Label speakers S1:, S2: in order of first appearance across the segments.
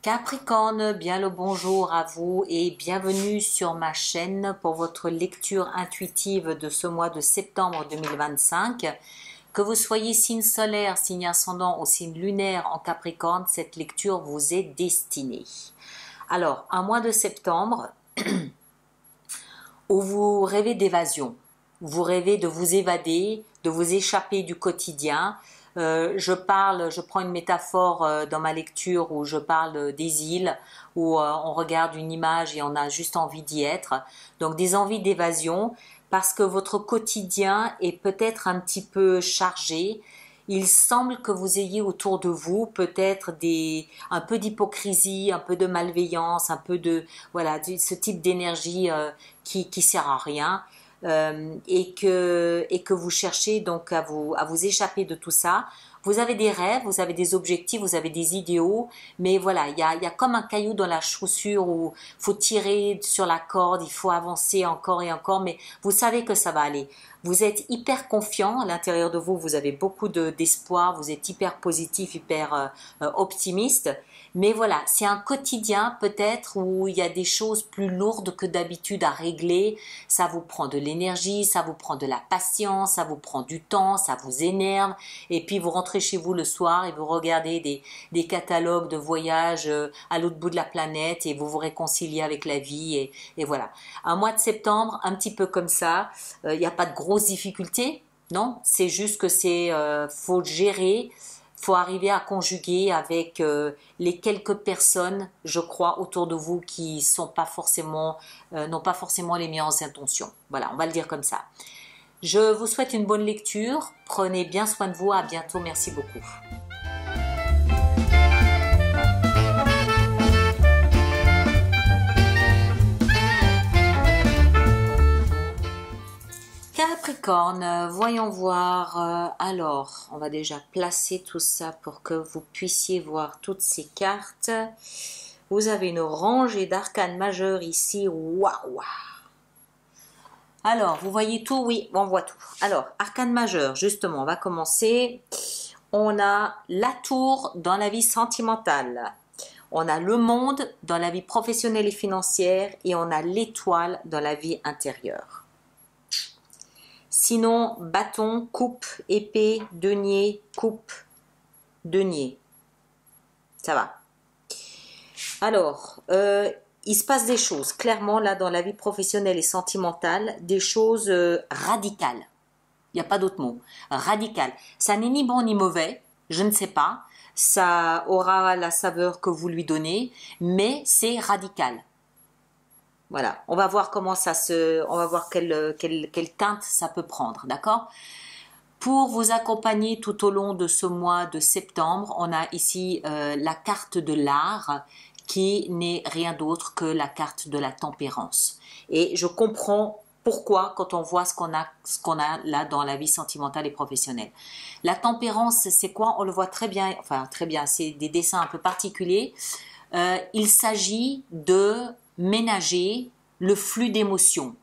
S1: Capricorne, bien le bonjour à vous et bienvenue sur ma chaîne pour votre lecture intuitive de ce mois de septembre 2025. Que vous soyez signe solaire, signe ascendant ou signe lunaire en Capricorne, cette lecture vous est destinée. Alors, un mois de septembre où vous rêvez d'évasion, vous rêvez de vous évader, de vous échapper du quotidien. Je prends une métaphore dans ma lecture où je parle des îles, où on regarde une image et on a juste envie d'y être. Donc des envies d'évasion parce que votre quotidien est peut-être un petit peu chargé. Il semble que vous ayez autour de vous peut-être un peu d'hypocrisie, un peu de malveillance, un peu de ce type d'énergie qui sert à rien. Et que vous cherchez donc à vous échapper de tout ça. Vous avez des rêves, vous avez des objectifs, vous avez des idéaux, mais voilà, il y a comme un caillou dans la chaussure où il faut tirer sur la corde, il faut avancer encore et encore, mais vous savez que ça va aller. Vous êtes hyper confiant à l'intérieur de vous, vous avez beaucoup d'espoir, vous êtes hyper positif, hyper optimiste. Mais voilà, c'est un quotidien peut-être où il y a des choses plus lourdes que d'habitude à régler. Ça vous prend de l'énergie, ça vous prend de la patience, ça vous prend du temps, ça vous énerve. Et puis vous rentrez chez vous le soir et vous regardez des catalogues de voyages à l'autre bout de la planète et vous vous réconciliez avec la vie. Et voilà. Un mois de septembre, un petit peu comme ça. Il n'y a pas de grosses difficultés, non. C'est juste que faut gérer. Faut arriver à conjuguer avec les quelques personnes, je crois, autour de vous qui n'ont pas forcément les meilleures intentions. Voilà, on va le dire comme ça. Je vous souhaite une bonne lecture. Prenez bien soin de vous. À bientôt. Merci beaucoup. Capricorne, voyons voir. Alors, on va déjà placer tout ça pour que vous puissiez voir toutes ces cartes. Vous avez une rangée d'arcanes majeurs ici. Waouh! Alors, vous voyez tout? Oui, on voit tout. Alors, arcane majeur, justement, on va commencer. On a la tour dans la vie sentimentale. On a le monde dans la vie professionnelle et financière. Et on a l'étoile dans la vie intérieure. Sinon, bâton, coupe, épée, denier, coupe, denier. Ça va. Alors, il se passe des choses, clairement, là, dans la vie professionnelle et sentimentale, des choses radicales. Il n'y a pas d'autre mot. Radical. Ça n'est ni bon ni mauvais, je ne sais pas. Ça aura la saveur que vous lui donnez, mais c'est radical. Voilà, on va voir on va voir quelle teinte ça peut prendre, d'accord? Pour vous accompagner tout au long de ce mois de septembre, on a ici la carte de l'art qui n'est rien d'autre que la carte de la tempérance. Et je comprends pourquoi quand on voit ce qu'on a là dans la vie sentimentale et professionnelle. La tempérance, c'est quoi? On le voit très bien, enfin très bien, c'est des dessins un peu particuliers. Il s'agit de ménager le flux d'émotions.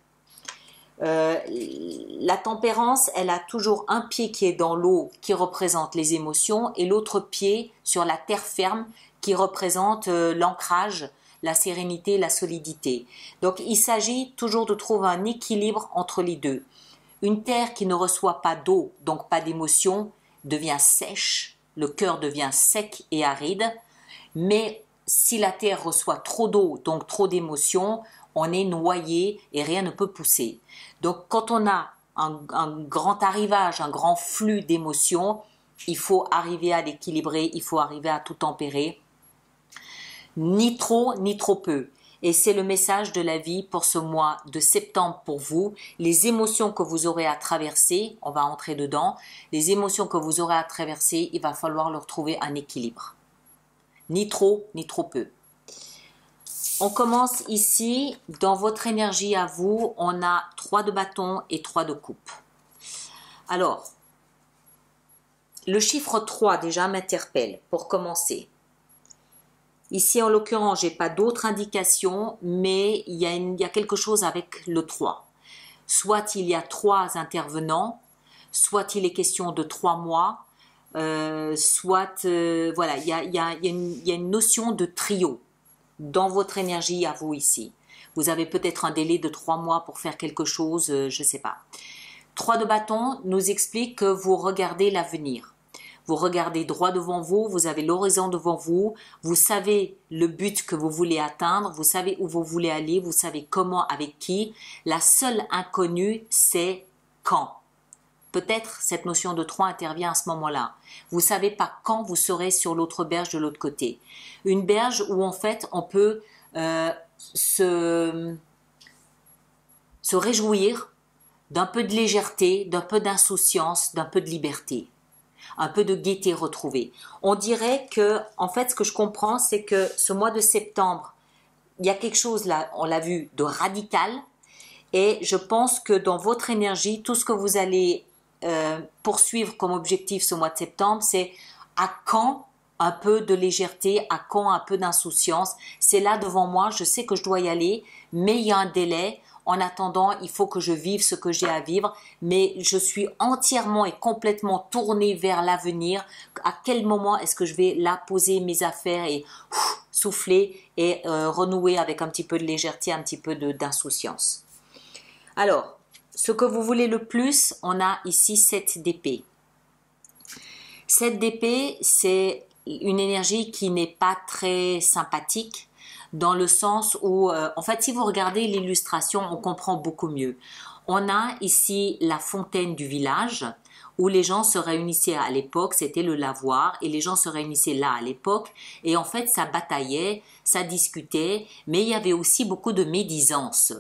S1: La tempérance, elle a toujours un pied qui est dans l'eau, qui représente les émotions, et l'autre pied sur la terre ferme, qui représente l'ancrage, la sérénité, la solidité. Donc il s'agit toujours de trouver un équilibre entre les deux. Une terre qui ne reçoit pas d'eau, donc pas d'émotions, devient sèche, le cœur devient sec et aride, mais si la terre reçoit trop d'eau, donc trop d'émotions, on est noyé et rien ne peut pousser. Donc quand on a un grand arrivage, un grand flux d'émotions, il faut arriver à l'équilibrer, il faut arriver à tout tempérer, ni trop peu. Et c'est le message de la vie pour ce mois de septembre pour vous. Les émotions que vous aurez à traverser, on va entrer dedans, les émotions que vous aurez à traverser, il va falloir leur trouver un équilibre. Ni trop peu. On commence ici, dans votre énergie à vous, on a 3 de bâton et 3 de coupe. Alors, le chiffre 3 déjà m'interpelle pour commencer. Ici, en l'occurrence, je n'ai pas d'autres indications, mais il y a quelque chose avec le 3. Soit il y a 3 intervenants, soit il est question de 3 mois, voilà, il y a une notion de trio dans votre énergie à vous ici. Vous avez peut-être un délai de 3 mois pour faire quelque chose, je ne sais pas. 3 de bâton nous explique que vous regardez l'avenir. Vous regardez droit devant vous, vous avez l'horizon devant vous, vous savez le but que vous voulez atteindre, vous savez où vous voulez aller, vous savez comment, avec qui. La seule inconnue, c'est quand. Peut-être cette notion de 3 intervient à ce moment-là. Vous ne savez pas quand vous serez sur l'autre berge de l'autre côté. Une berge où en fait on peut se réjouir d'un peu de légèreté, d'un peu d'insouciance, d'un peu de liberté, un peu de gaieté retrouvée. On dirait que, en fait, ce que je comprends, c'est que ce mois de septembre, il y a quelque chose là, on l'a vu, de radical. Et je pense que dans votre énergie, tout ce que vous allez poursuivre comme objectif ce mois de septembre, c'est à quand un peu de légèreté, à quand un peu d'insouciance. C'est là devant moi, je sais que je dois y aller, mais il y a un délai. En attendant, il faut que je vive ce que j'ai à vivre, mais je suis entièrement et complètement tournée vers l'avenir. À quel moment est-ce que je vais là poser mes affaires et souffler et renouer avec un petit peu de légèreté, un petit peu d'insouciance. Alors, ce que vous voulez le plus, on a ici 7 d'épée. 7 d'épée, c'est une énergie qui n'est pas très sympathique, dans le sens où, en fait, si vous regardez l'illustration, on comprend beaucoup mieux. On a ici la fontaine du village, où les gens se réunissaient à l'époque, c'était le lavoir, et les gens se réunissaient là à l'époque, et en fait, ça bataillait, ça discutait, mais il y avait aussi beaucoup de médisance.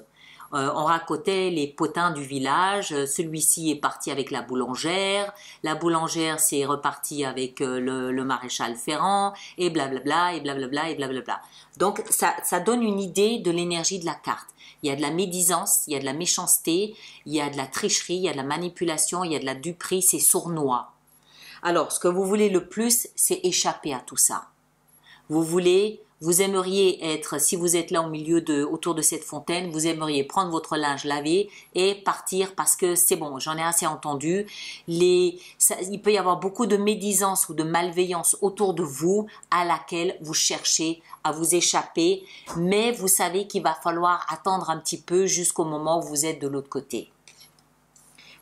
S1: On racontait les potins du village, celui-ci est parti avec la boulangère s'est repartie avec le maréchal Ferrand, et blablabla, et blablabla, et blablabla. Donc ça donne une idée de l'énergie de la carte. Il y a de la médisance, il y a de la méchanceté, il y a de la tricherie, il y a de la manipulation, il y a de la duperie, c'est sournois. Alors, ce que vous voulez le plus, c'est échapper à tout ça. Vous aimeriez être, si vous êtes là au milieu autour de cette fontaine, vous aimeriez prendre votre linge lavé et partir parce que c'est bon, j'en ai assez entendu. Il peut y avoir beaucoup de médisance ou de malveillance autour de vous à laquelle vous cherchez à vous échapper, mais vous savez qu'il va falloir attendre un petit peu jusqu'au moment où vous êtes de l'autre côté.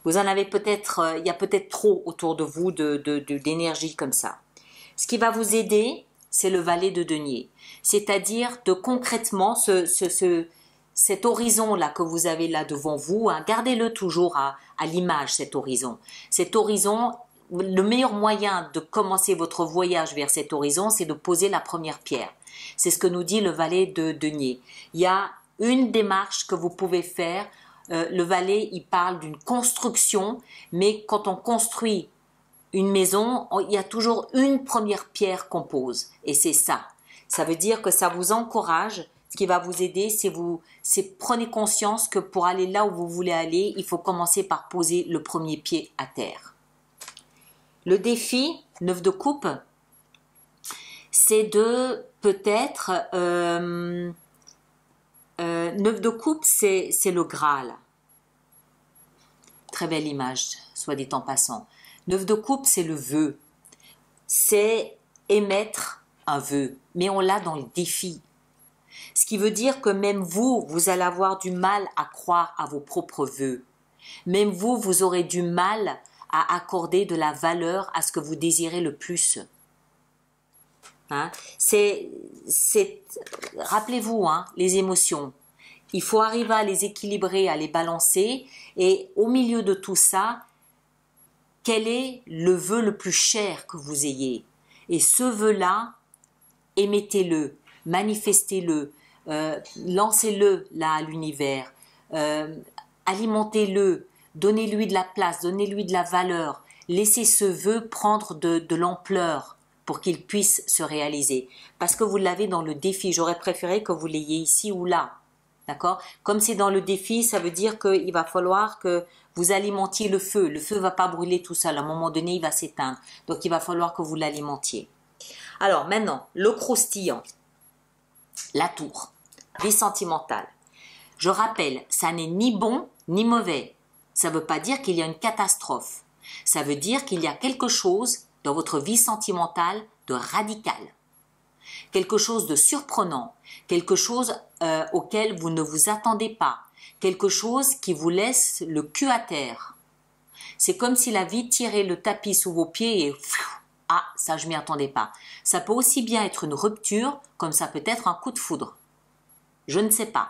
S1: Vous en avez peut-être, il y a peut-être trop autour de vous d'énergie comme ça. Ce qui va vous aider, c'est le valet de denier. C'est-à-dire de concrètement cet horizon-là que vous avez là devant vous, hein, gardez-le toujours à l'image, cet horizon. Cet horizon, le meilleur moyen de commencer votre voyage vers cet horizon, c'est de poser la première pierre. C'est ce que nous dit le valet de denier. Il y a une démarche que vous pouvez faire. Le valet, il parle d'une construction, mais quand on construit une maison, il y a toujours une première pierre qu'on pose, et c'est ça. Ça veut dire que ça vous encourage. Ce qui va vous aider, c'est prenez conscience que pour aller là où vous voulez aller, il faut commencer par poser le premier pied à terre. Le défi, 9 de coupe, c'est de peut-être 9 de coupe, c'est le Graal. Très belle image, soit dit en passant. 9 de coupe, c'est le vœu. C'est émettre un vœu, mais on l'a dans le défi. Ce qui veut dire que même vous allez avoir du mal à croire à vos propres vœux. Même vous aurez du mal à accorder de la valeur à ce que vous désirez le plus. Hein? Rappelez-vous, hein, les émotions. Il faut arriver à les équilibrer, à les balancer, et au milieu de tout ça, quel est le vœu le plus cher que vous ayez? Et ce vœu-là, émettez-le, manifestez-le, lancez-le là à l'univers, alimentez-le, donnez-lui de la place, donnez-lui de la valeur, laissez ce vœu prendre de l'ampleur pour qu'il puisse se réaliser. Parce que vous l'avez dans le défi, j'aurais préféré que vous l'ayez ici ou là. D'accord? Comme c'est dans le défi, ça veut dire qu'il va falloir que vous alimentiez le feu. Le feu ne va pas brûler tout seul. À un moment donné, il va s'éteindre. Donc, il va falloir que vous l'alimentiez. Alors, maintenant, le croustillant. La tour. Vie sentimentale. Je rappelle, ça n'est ni bon ni mauvais. Ça ne veut pas dire qu'il y a une catastrophe. Ça veut dire qu'il y a quelque chose dans votre vie sentimentale de radical. Quelque chose de surprenant, quelque chose auquel vous ne vous attendez pas, quelque chose qui vous laisse le cul à terre. C'est comme si la vie tirait le tapis sous vos pieds et ah, ça je m'y attendais pas. Ça peut aussi bien être une rupture comme ça peut être un coup de foudre. Je ne sais pas.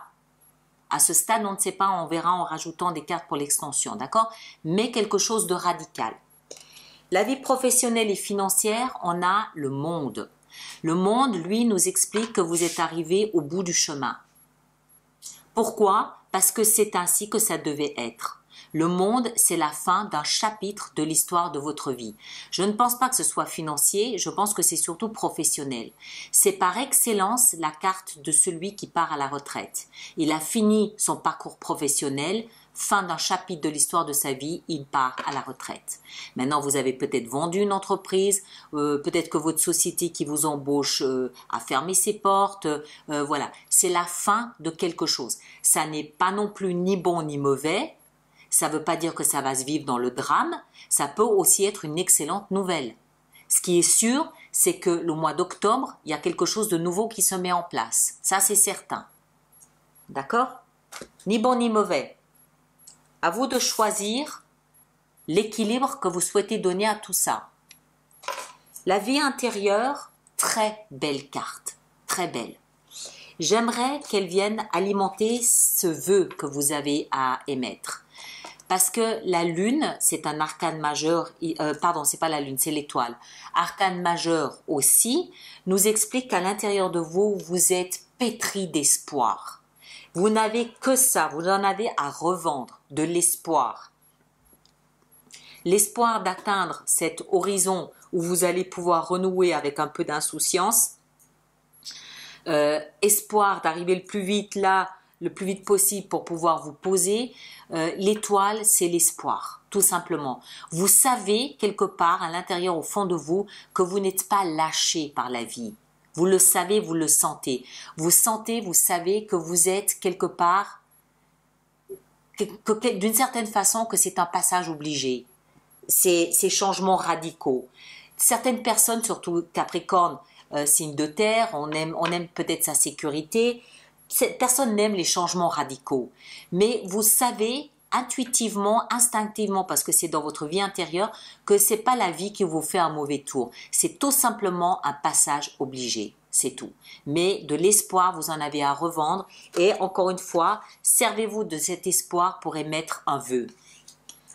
S1: À ce stade, on ne sait pas, on verra en rajoutant des cartes pour l'extension, d'accord? Mais quelque chose de radical. La vie professionnelle et financière, on a le monde. Le monde, lui, nous explique que vous êtes arrivé au bout du chemin. Pourquoi? Parce que c'est ainsi que ça devait être. Le monde, c'est la fin d'un chapitre de l'histoire de votre vie. Je ne pense pas que ce soit financier, je pense que c'est surtout professionnel. C'est par excellence la carte de celui qui part à la retraite. Il a fini son parcours professionnel, fin d'un chapitre de l'histoire de sa vie, il part à la retraite. Maintenant, vous avez peut-être vendu une entreprise, peut-être que votre société qui vous embauche a fermé ses portes, voilà. C'est la fin de quelque chose. Ça n'est pas non plus ni bon ni mauvais. Ça ne veut pas dire que ça va se vivre dans le drame, ça peut aussi être une excellente nouvelle. Ce qui est sûr, c'est que le mois d'octobre, il y a quelque chose de nouveau qui se met en place. Ça, c'est certain. D'accord? Ni bon ni mauvais. À vous de choisir l'équilibre que vous souhaitez donner à tout ça. La vie intérieure, très belle carte. Très belle. J'aimerais qu'elle vienne alimenter ce vœu que vous avez à émettre. Parce que la lune, c'est un arcane majeur, pardon, c'est pas la lune, c'est l'étoile. Arcane majeur aussi, nous explique qu'à l'intérieur de vous, vous êtes pétri d'espoir. Vous n'avez que ça, vous en avez à revendre, de l'espoir. L'espoir d'atteindre cet horizon où vous allez pouvoir renouer avec un peu d'insouciance. Espoir d'arriver le plus vite là, le plus vite possible pour pouvoir vous poser. L'étoile, c'est l'espoir, tout simplement. Vous savez quelque part à l'intérieur, au fond de vous, que vous n'êtes pas lâché par la vie. Vous le savez, vous le sentez. Vous sentez, vous savez que vous êtes quelque part, d'une certaine façon, que c'est un passage obligé. Ces changements radicaux. Certaines personnes, surtout Capricorne, signe de terre, on aime peut-être sa sécurité. Personne n'aime les changements radicaux, mais vous savez intuitivement, instinctivement, parce que c'est dans votre vie intérieure, que c'est pas la vie qui vous fait un mauvais tour. C'est tout simplement un passage obligé, c'est tout. Mais de l'espoir, vous en avez à revendre et encore une fois, servez-vous de cet espoir pour émettre un vœu.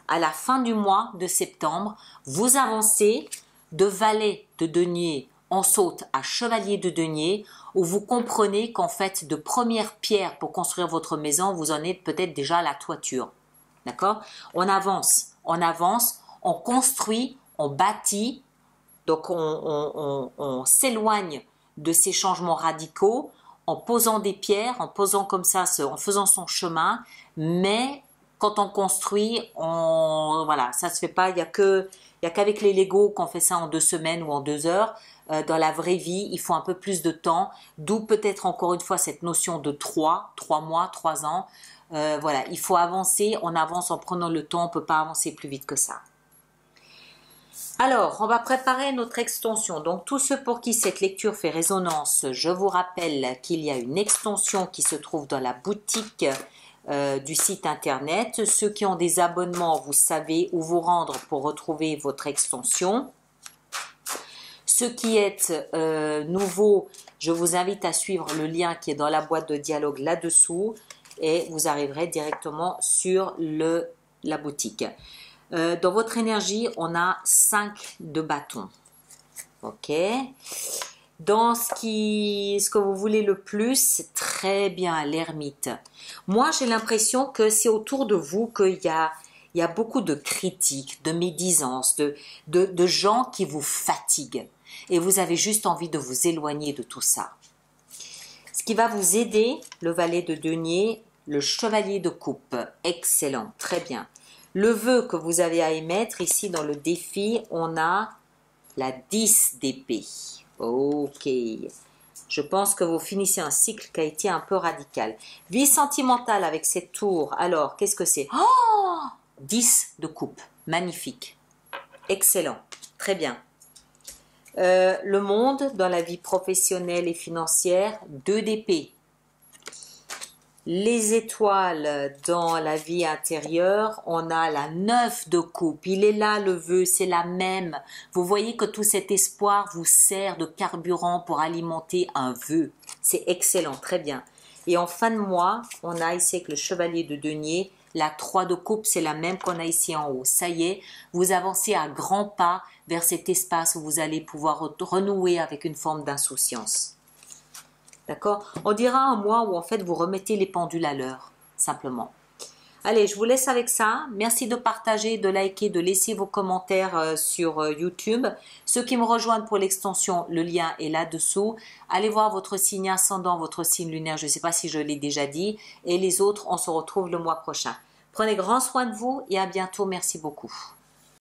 S1: À la fin du mois de septembre, vous avancez de valet de denier, on saute à chevalier de denier, où vous comprenez qu'en fait, de première pierre pour construire votre maison, vous en êtes peut-être déjà à la toiture. D'accord? On avance, on construit, on bâtit, donc on s'éloigne de ces changements radicaux en posant des pierres, en posant comme ça, en faisant son chemin, mais quand on construit, voilà, ça se fait pas, il y a qu'avec les Lego qu'on fait ça en 2 semaines ou en 2 heures. Dans la vraie vie, il faut un peu plus de temps, d'où peut-être encore une fois cette notion de 3 mois, 3 ans. Voilà, il faut avancer, on avance en prenant le temps, on ne peut pas avancer plus vite que ça. Alors, on va préparer notre extension. Donc, tous ceux pour qui cette lecture fait résonance, je vous rappelle qu'il y a une extension qui se trouve dans la boutique du site internet. Ceux qui ont des abonnements, vous savez où vous rendre pour retrouver votre extension. Ceux qui êtes nouveaux, je vous invite à suivre le lien qui est dans la boîte de dialogue là-dessous et vous arriverez directement sur la boutique. Dans votre énergie, on a 5 de bâtons. Ok. Dans ce que vous voulez le plus, c'est très bien l'ermite. Moi, j'ai l'impression que c'est autour de vous qu'il y a beaucoup de critiques, de médisances, de gens qui vous fatiguent. Et vous avez juste envie de vous éloigner de tout ça. Ce qui va vous aider, le valet de denier, le chevalier de coupe. Excellent, très bien. Le vœu que vous avez à émettre, ici dans le défi, on a la 10 d'épée. Ok. Je pense que vous finissez un cycle qui a été un peu radical. Vie sentimentale avec cette tour. Alors, qu'est-ce que c'est? Oh, 10 de coupe. Magnifique. Excellent. Très bien. Le monde dans la vie professionnelle et financière, 2 d'épée. Les étoiles dans la vie intérieure, on a la 9 de coupe. Il est là le vœu, c'est la même. Vous voyez que tout cet espoir vous sert de carburant pour alimenter un vœu. C'est excellent, très bien. Et en fin de mois, on a ici avec le chevalier de denier, la 3 de coupe, c'est la même qu'on a ici en haut. Ça y est, vous avancez à grands pas vers cet espace où vous allez pouvoir renouer avec une forme d'insouciance. D'accord? On dira un mois où en fait vous remettez les pendules à l'heure, simplement. Allez, je vous laisse avec ça. Merci de partager, de liker, de laisser vos commentaires sur YouTube. Ceux qui me rejoignent pour l'extension, le lien est là-dessous. Allez voir votre signe ascendant, votre signe lunaire, je ne sais pas si je l'ai déjà dit. Et les autres, on se retrouve le mois prochain. Prenez grand soin de vous et à bientôt. Merci beaucoup.